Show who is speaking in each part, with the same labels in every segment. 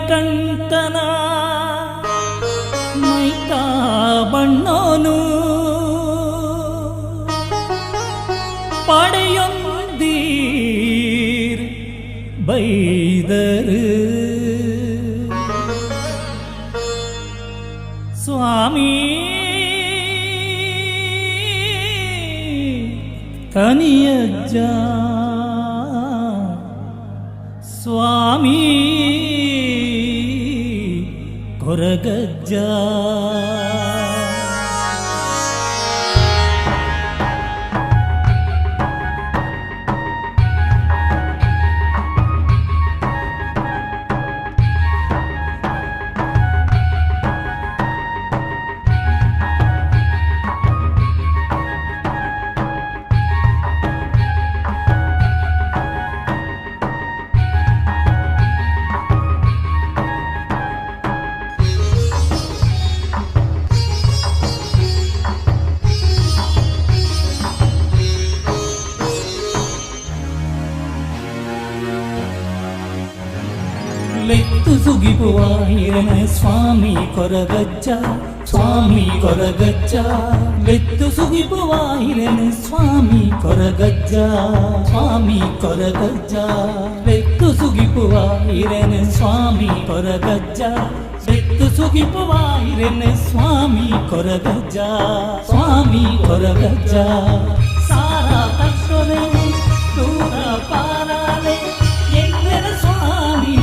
Speaker 1: ಮಣಿಕಂಠನ ಮೈತಾ ಬಣ್ಣೋನು ಪಡೆಯೊಂದೀರ್ ಬೈದರು ಸ್ವಾಮಿ ತನಿಯಜ್ಜ ಸ್ವಾಮಿ ಕೊರಗಜ್ಜ ಲೆತ್ತು ಸುಗಿಪುವ ಹಿರಣ ಸ್ವಾಮಿ ಕೊರಗಜ್ಜ ಸ್ವಾಮಿ ಕೊರಗಜ್ಜ ಲೆತ್ತು ಸುಗಿಪುವ ಹಿರಣ ಸ್ವಾಮಿ ಕೊರಗಜ್ಜ ಸ್ವಾಮಿ ಕೊರಗಜ್ಜ ಲೆತ್ತು ಸುಗಿಪುವ ಹಿರಣ ಸ್ವಾಮಿ ಕೊರಗಜ್ಜ ಲೆತ್ತು ಸುಗಿಪುವ ಹಿರಣ ಸ್ವಾಮಿ ಕೊರಗಜ್ಜ ಸ್ವಾಮಿ ಕೊರಗಜ್ಜ ಸಾರ ತಕ್ಷಣೆ ದೂರ ಪಾರಾಲೆ ಎಂದರ ಸ್ವಾಮಿ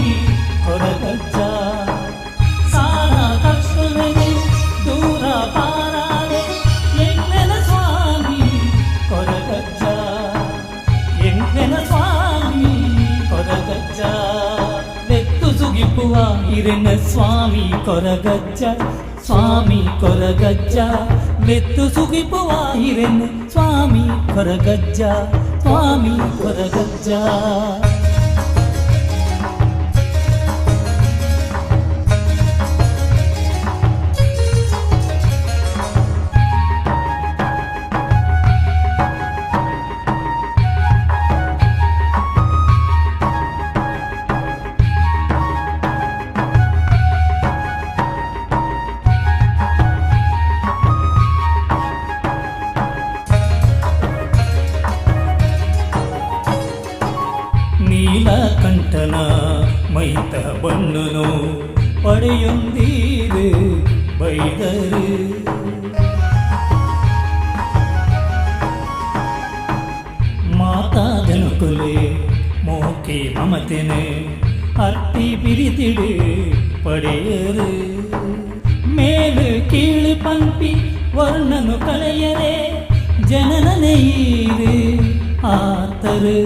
Speaker 1: ಕೊರಗಜ್ಜ ಸಾರ ಕರ್ಷಣೆಗೆ ದೂರ ಪಾರಾಳೆ ಎಂದೆನ ಸ್ವಾಮಿ ಕೊರಗಜ್ಜ ಎಂದೆನ ಸ್ವಾಮಿ ಕೊರಗಜ್ಜ ಲೆತ್ತು ಸುಗಿಪುವ ಹಿರಣ ಸ್ವಾಮಿ ಕೊರಗಜ್ಜ ಸ್ವಾಮಿ ಕೊರಗಜ್ಜ ಲೆತ್ತು ಸುಗಿಪುವ ಹಿರಣ ಸ್ವಾಮಿ ಕೊರಗಜ್ಜ ಸ್ವಾಮಿ ಕೊರಗಜ್ಜ ನೀಲಕಂಠನ ಮೈತ ಬಣ್ಣನು ಪಡೆಯೊಂದೀರು ಬೈದರು ಮಾತಾ ಜನಕುಲೆ ಮೋಕೆ ಮಮತೆನೆ ಅರ್ತಿ ಬಿರಿತಿಡು ಪಡೆಯರು ಮೇಲು ಕೀಳು ಪಂಪಿ ವರ್ಣನು ಕಳೆಯರೆ ಜನನನೆಯೀರು ಆತರು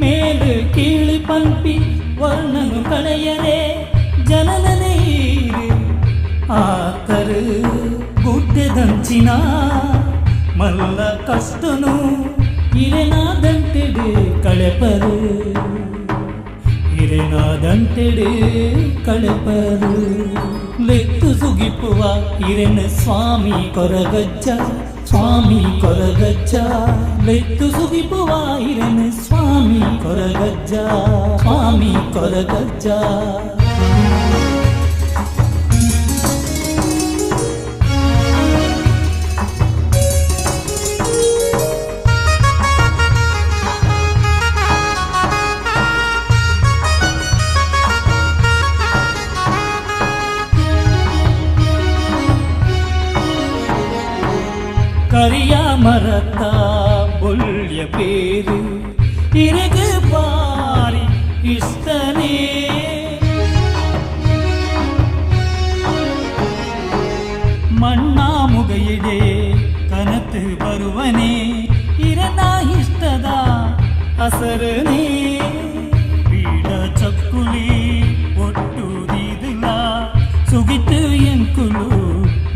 Speaker 1: ಮೇಲು ಕೀಳು ಪಂಪಿ ವರ್ಣನು ಕಳೆಯರೆ ಜನನನೆಯೀರು ಆತರು ಗುಡ್ಡೆದಂಚಿನ ಮಲ್ಲ ಕಷ್ಟನು ಇರೆನಾದಂಟೆಡು ಕಳೆಪರು ಇರೆನಾದಂಟೆಡು ಕಳೆಪರು ಲೆತ್ತು ಸುಗಿಪುವ ಹಿರಣ ಸ್ವಾಮಿ ಕೊರಗಜ್ಜ ಸ್ವಾಮಿ ಕೊರಗಜ್ಜ ಲೆತ್ತು ಸುಗಿಪುವ ಹಿರಣ ಸ್ವಾಮಿ ಕೊರಗಜ್ಜ ಸ್ವಾಮಿ ಕೊರಗಜ್ಜ ಕರಿಯ ಮರತ ಬೊಳ್ಯ ಪೇರು ಇರಗೆ ಬಾರಿ ಇಷ್ಟನೇ ಮಣ್ಣ ಮುಗಯಿಡೆ ಕನತು ಬರುವನೆ ಇರನ ಇಷ್ಟದ ಹಸರನೇ ಬೀಡ ಚಕ್ಕುಲಿ ಒಟ್ಟು ದೀದಿಲ್ಲ ಸುಗಿತು ಎಂಕುಲು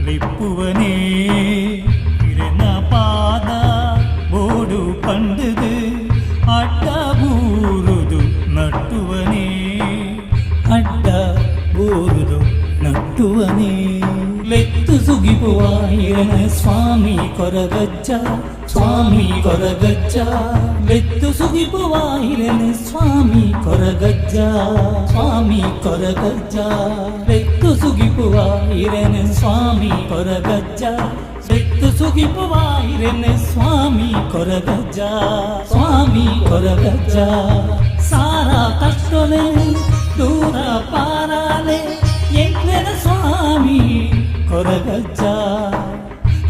Speaker 1: ಲಿಪ್ಪುವನೇ ಪಾದ ಬೋಡು ಪಂಡದು ಅಡ್ಡ ಬೂರುದು ನಟ್ಟುವನೇ ಅಡ್ಡ ಬೂರುದು ನಟ್ಟುವನೇ ಲೆತ್ತು ಸುಗಿಪುವಾಯಿರನ ಸ್ವಾಮಿ ಕೊರಗಜ್ಜ ಸ್ವಾಮಿ ಕೊರಗಜ್ಜ ಲೆತ್ತು ಸುಗಿಪುವಾಯಿರನ ಸ್ವಾಮಿ ಕೊರಗಜ್ಜ ಸ್ವಾಮಿ ಕೊರಗಜ್ಜ ಲೆತ್ತು ಸುಗಿಪುವಾಯಿರನ ಸ್ವಾಮಿ ಕೊರಗಜ್ಜ ಲೆತ್ತು ಸುಗಿಪುವಾಯಿರನ ಸ್ವಾಮಿ ಕೊರಗಜ್ಜ ಸ್ವಾಮಿ ಕೊರಗಜ್ಜ ಸಾರಾ ಕಷ್ಟನೆ ದೂರ ಪಾರಾಲೆ ಎಂಗ್ಲೆನ ಸ್ವಾಮಿ ಕೊರಗಜ್ಜ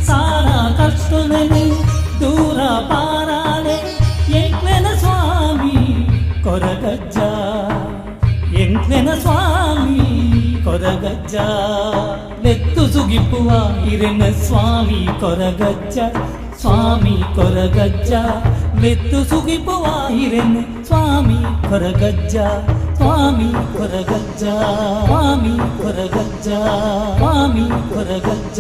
Speaker 1: ಸಾರಾ ಕಷ್ಟನೆ ದೂರ ಪಾರಾಲೆ ಎಂಗ್ಲೆನ ಸ್ವಾಮಿ ಕೊರಗಜ್ಜ ಎಂಗ್ಲೆನ ಸ್ವಾಮಿ ಕೊರಗಜ್ಜ ಲೆತ್ತು ಸುಗಿಪುವ ಹಿರನ ಸ್ವಾಮಿ ಕೊರಗಜ್ಜ ಸ್ವಾಮಿ ಕೊರಗಜ್ಜ ಲೆತ್ತು ಸುಗಿಪುವ ಹಿರನ ಸ್ವಾಮಿ ಕೊರಗಜ್ಜ ಸ್ವಾಮಿ ಕೊರಗಜ್ಜ ಸ್ವಾಮಿ ಕೊರಗಜ್ಜ ಸ್ವಾಮಿ ಕೊರಗಜ್ಜ